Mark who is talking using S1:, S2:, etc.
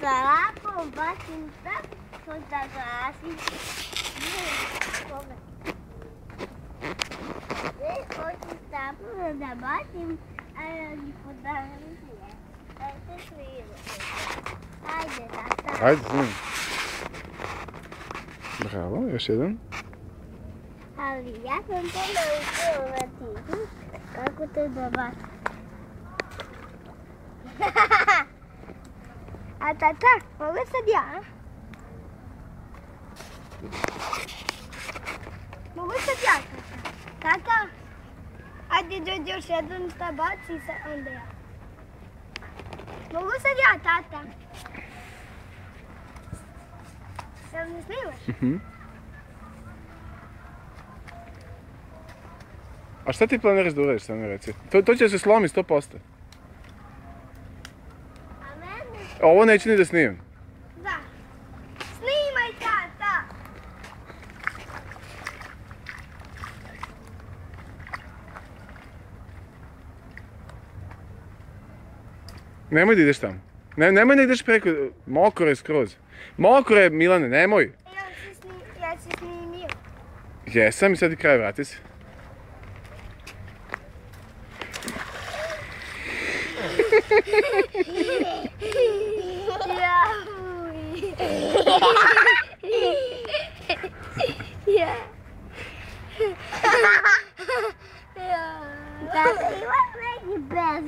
S1: sa lapom bacim tako da gasim. Hoću sapom da bacim, a mi podavim je. Ajde sviru. Ajde, tata.
S2: Ajde, snimam. Bravo, još jedan.
S1: Ali ja sam to naučila na tihu. Kako to da bacim. A tata, mogu sad ja? Mogu sad ja, tata? Tata? Ajde, dođi još jedan šta baci se onda ja. Mogu sad ja, tata? Jel ne snimaš?
S2: A šta ti planiraš da uradiš, sad mi reci? To će se slomi 100%.
S1: A mene?
S2: Ovo neću ni da snimam.
S1: Da. Snimaj, tata!
S2: Nemoj da ideš tamo. Nemoj da ideš preko, mokro je skroz. Mokro je, Milane, nemoj.
S1: Ja si snimio.
S2: Jesam i sad i kraj, vrati se.
S1: Tata, imaš neki bez